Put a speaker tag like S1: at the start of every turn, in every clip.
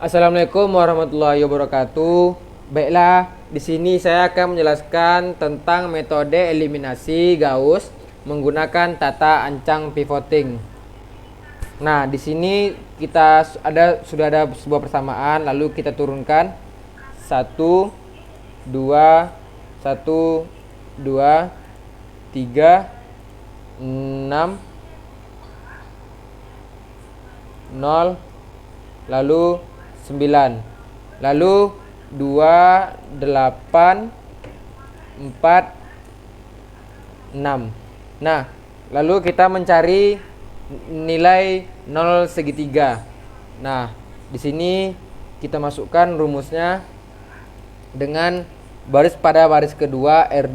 S1: Assalamualaikum warahmatullahi wabarakatuh. Baiklah, di sini saya akan menjelaskan tentang metode eliminasi Gauss menggunakan tata ancang pivoting. Nah, di sini sudah ada sebuah persamaan, lalu kita turunkan 1 2 1 2 3 6 0 lalu 9 lalu 2 8 4 6. Nah, lalu kita mencari nilai 0 segitiga. Nah, di sini kita masukkan rumusnya dengan pada baris kedua R2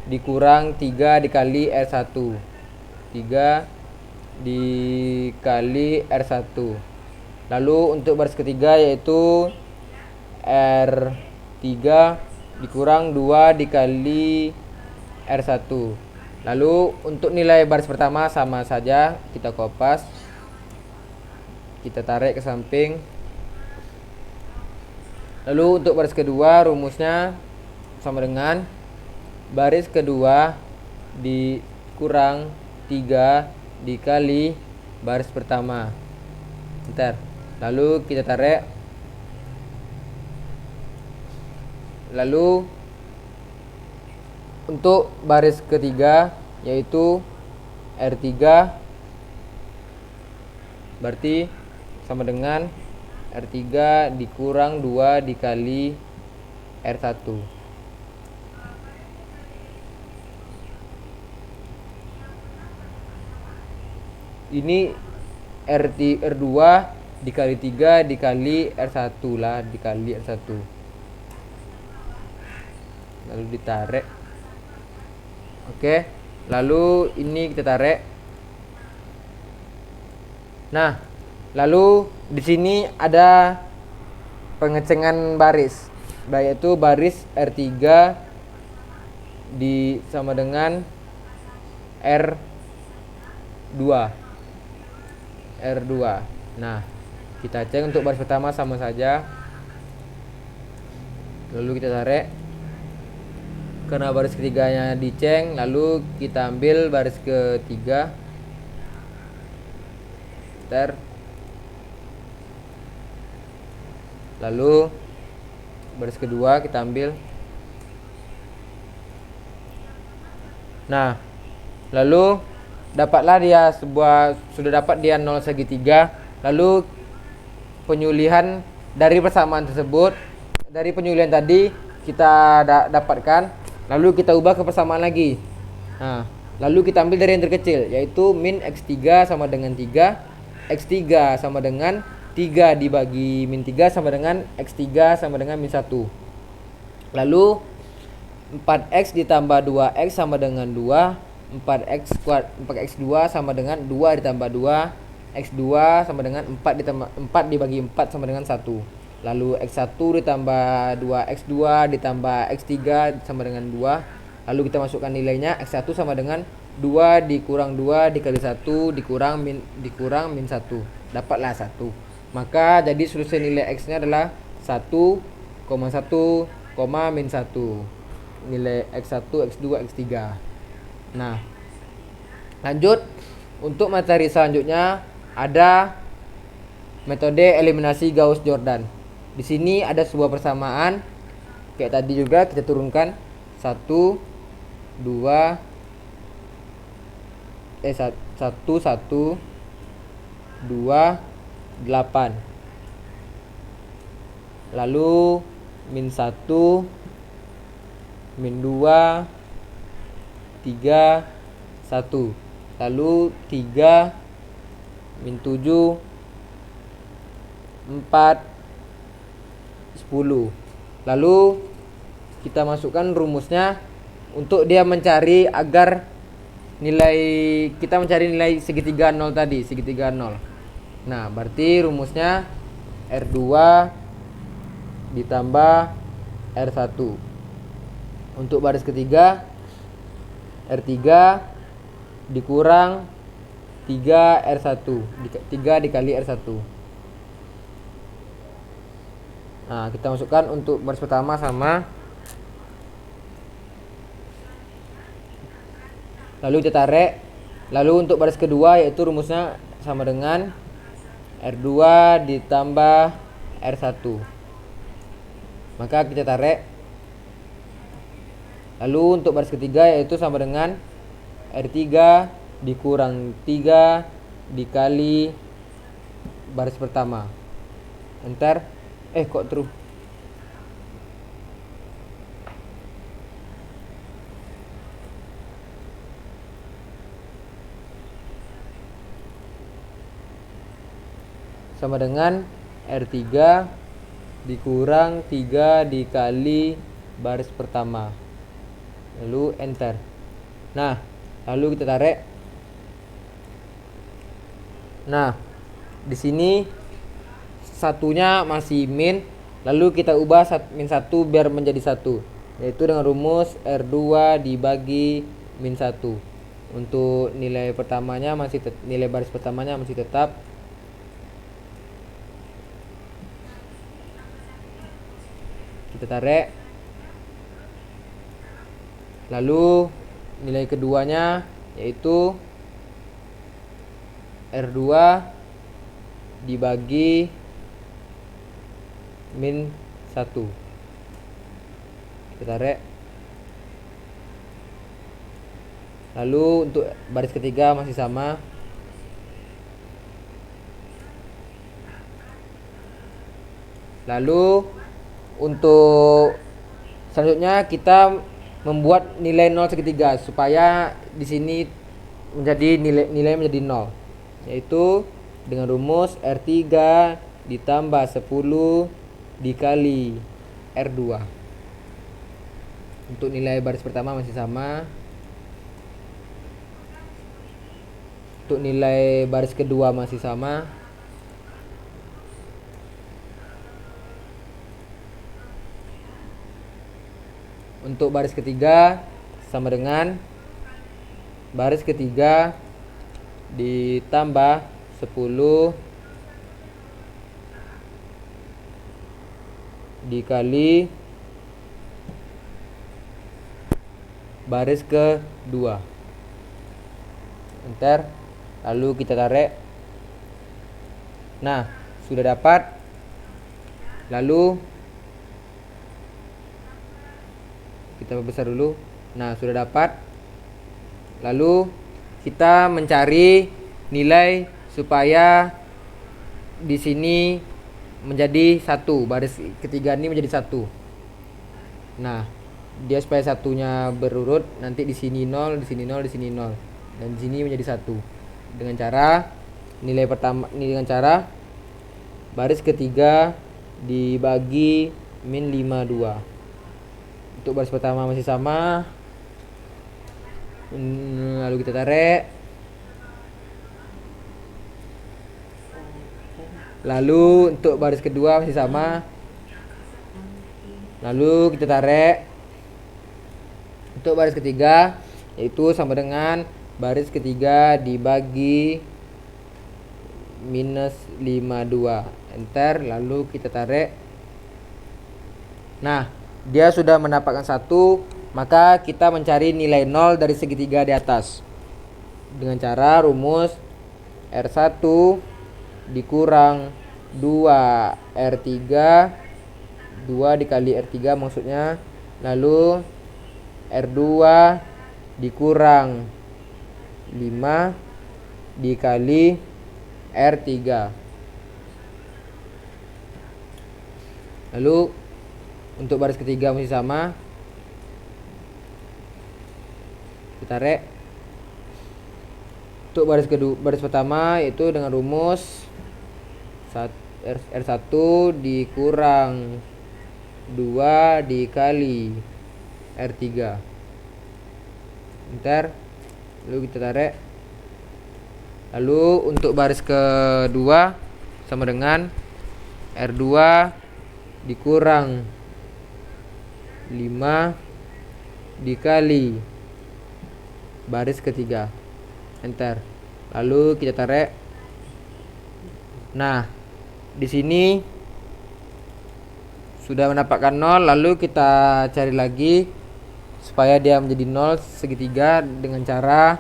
S1: dikurang 3 dikali R1. 3 dikali R1. Lalu untuk baris ketiga yaitu R3 dikurang 2 dikali R1. Lalu untuk nilai baris pertama sama saja, kita kopas, kita tarik ke samping. Lalu untuk baris kedua rumusnya sama dengan baris kedua dikurang 3 dikali baris pertama. Bentar. Lalu kita tarik. Lalu untuk baris ketiga yaitu R3 berarti sama dengan R3 dikurang 2 dikali R1. Ini R2 dikali 3 dikali R1 lah, dikali R1. Lalu ditarik. Oke, lalu ini kita tarik. Nah, lalu di sini ada pengecengan baris, yaitu baris R3 sama dengan R2. Nah, kita cek untuk baris pertama sama saja. Lalu kita tarik. Karena baris ketiganya diceng, lalu kita ambil baris ketiga. Lalu baris kedua kita ambil. Nah, lalu dapatlah dia sudah dapat dia 0 segitiga. Lalu penyulihan dari persamaan tersebut, dari penyulihan tadi kita dapatkan, lalu kita ubah ke persamaan lagi. Nah, lalu kita ambil dari yang terkecil, yaitu min X3 sama dengan 3. X3 sama dengan 3 dibagi min 3 sama dengan X3 sama dengan min 1. Lalu 4X ditambah 2X sama dengan 2. 4x2 sama dengan 2 ditambah 2. X2 sama dengan 4 dibagi 4 sama dengan 1. Lalu X1 ditambah 2X2 ditambah X3 sama dengan 2. Lalu kita masukkan nilainya. X1 sama dengan 2 dikurang 2 dikali 1 dikurang min 1. Dapatlah 1. Maka jadi solusi nilai X nya adalah 1, 1, min 1. Nilai X1, X2, X3. Nah, lanjut untuk materi selanjutnya ada metode eliminasi Gauss-Jordan. Di sini ada sebuah persamaan kayak tadi juga, kita turunkan 1 2 1 1 2 8. Lalu min 1 min 2 3 1. Lalu 3 min 7 4 10. Lalu kita masukkan rumusnya untuk dia mencari nilai segitiga 0 tadi, segitiga 0. Nah, berarti rumusnya R2 ditambah R1. Untuk baris ketiga R3 dikurang 3 R1, 3 dikali R1. Nah, kita masukkan untuk baris pertama sama. Lalu kita tarik. Lalu untuk baris kedua yaitu rumusnya sama dengan R2 ditambah R1. Maka kita tarik. Lalu untuk baris ketiga yaitu sama dengan R3 dikurang 3 dikali baris pertama. Enter. Kok terus sama dengan R3 dikurang 3 dikali baris pertama. Lalu enter. Nah, lalu kita tarik. Nah, di sini satunya masih min, lalu kita ubah min 1 biar menjadi 1, yaitu dengan rumus R2 dibagi min 1. Untuk nilai pertamanya nilai baris pertamanya masih tetap. Kita tarik. Lalu nilai keduanya yaitu R2 dibagi min 1. Kita tarik. Lalu untuk baris ketiga masih sama. Lalu untuk selanjutnya kita membuat nilai 0 segitiga supaya di sini menjadi nilai menjadi 0, yaitu dengan rumus R3 ditambah 10 dikali R2. Untuk nilai baris pertama masih sama. Untuk nilai baris kedua masih sama. Untuk baris ketiga sama dengan baris ketiga ditambah 10 dikali baris kedua. Enter. Lalu kita tarik. Nah, sudah dapat. Lalu kita besar dulu. Nah, sudah dapat. Lalu kita mencari nilai supaya di sini menjadi 1, baris ketiga ini menjadi 1. Nah, dia supaya satunya berurut, nanti di sini 0, di sini 0, di sini 0, dan di sini menjadi 1. Dengan cara nilai pertama ini dengan cara baris ketiga dibagi min 52. Untuk baris pertama masih sama. Lalu kita tarik. Lalu untuk baris kedua masih sama. Lalu kita tarik. Untuk baris ketiga yaitu sama dengan baris ketiga dibagi minus 52. Enter. Lalu kita tarik. Nah, dia sudah mendapatkan 1, maka kita mencari nilai 0 dari segitiga di atas dengan cara rumus R1 dikurang 2 R3, 2 dikali R3 maksudnya, lalu R2 dikurang 5 dikali R3. Lalu untuk baris ketiga masih sama. Kita tarik. Untuk baris pertama yaitu dengan rumus R1 dikurang 2 dikali R3. Enter. Lalu kita tarik. Lalu untuk baris kedua sama dengan R2 dikurang 5 dikali baris ketiga. Enter. Lalu kita tarik. Nah, di sini Sudah mendapatkan 0, lalu kita cari lagi supaya dia menjadi 0 segitiga dengan cara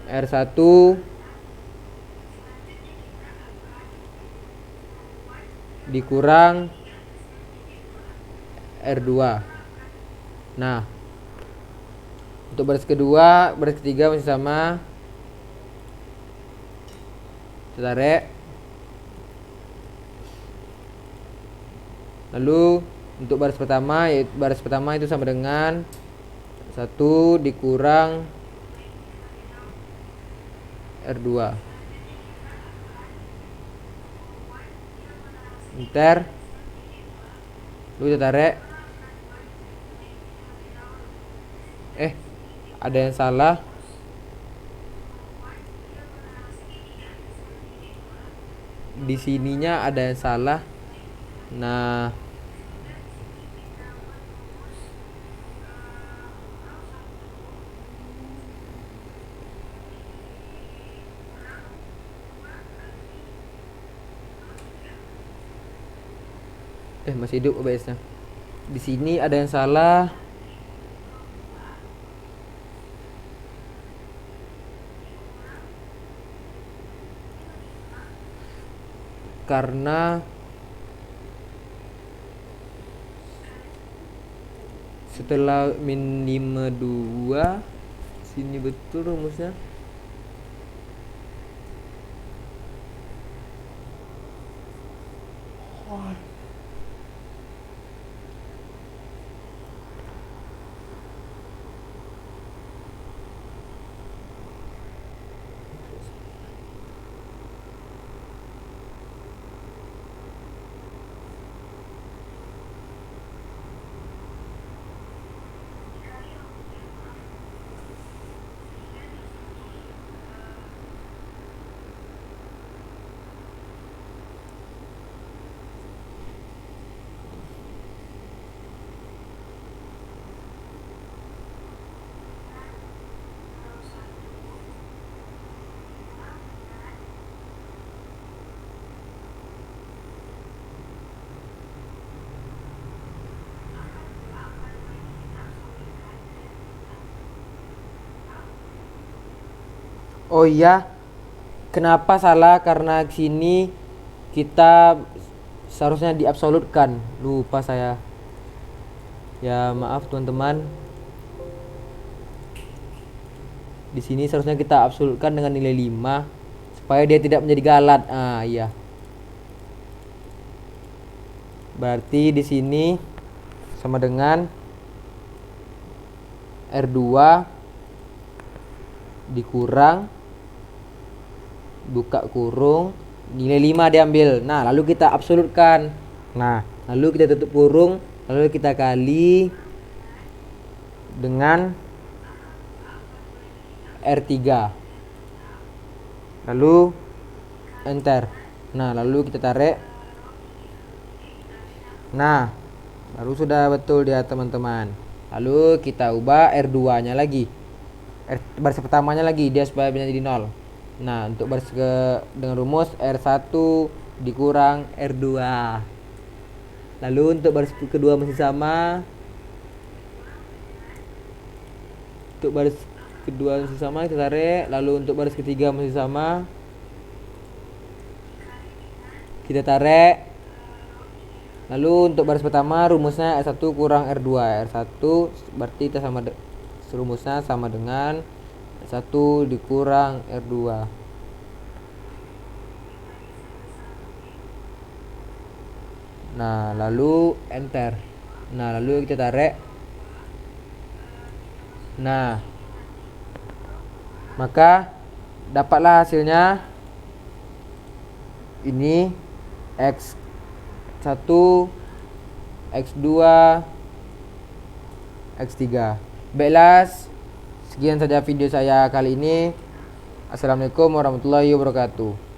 S1: R1 dikurang R2. Nah, untuk baris kedua, baris ketiga masih sama. Kita tarik. Lalu untuk baris pertama itu sama dengan 1 dikurang R2. Enter. Lalu kita tarik. Ada yang salah. Di sininya ada yang salah. Nah, masih hidup OBS-nya. Di sini ada yang salah. Karena setelah min 52 sini betul rumusnya. Oh iya, kenapa salah? Karena sini kita seharusnya diabsolutkan. Lupa saya. Ya maaf teman-teman. Di sini seharusnya kita absolutkan dengan nilai 5 supaya dia tidak menjadi galat. Iya. Berarti di sini sama dengan R2 dikurang buka kurung nilai 5 diambil. Nah, lalu kita absolutkan. Nah, lalu kita tutup kurung, lalu kita kali dengan R3. Lalu enter. Nah, lalu kita tarik. Nah, baru sudah betul dia teman-teman. Lalu kita ubah R2-nya lagi. Baris pertamanya lagi dia supaya menjadi 0. Nah, untuk baris dengan rumus R1 dikurang R2. Lalu untuk baris kedua masih sama. Untuk baris kedua masih sama, kita tarik. Lalu untuk baris ketiga masih sama, kita tarik. Lalu untuk baris pertama rumusnya R1 kurang R2. R1 berarti kita sama rumusnya sama dengan 1 dikurang R2. Nah, lalu enter. Nah, lalu kita tarik. Nah, maka dapatlah hasilnya ini X1, X2, X3. Baiklah, sekian saja video saya kali ini. Assalamualaikum warahmatullahi wabarakatuh.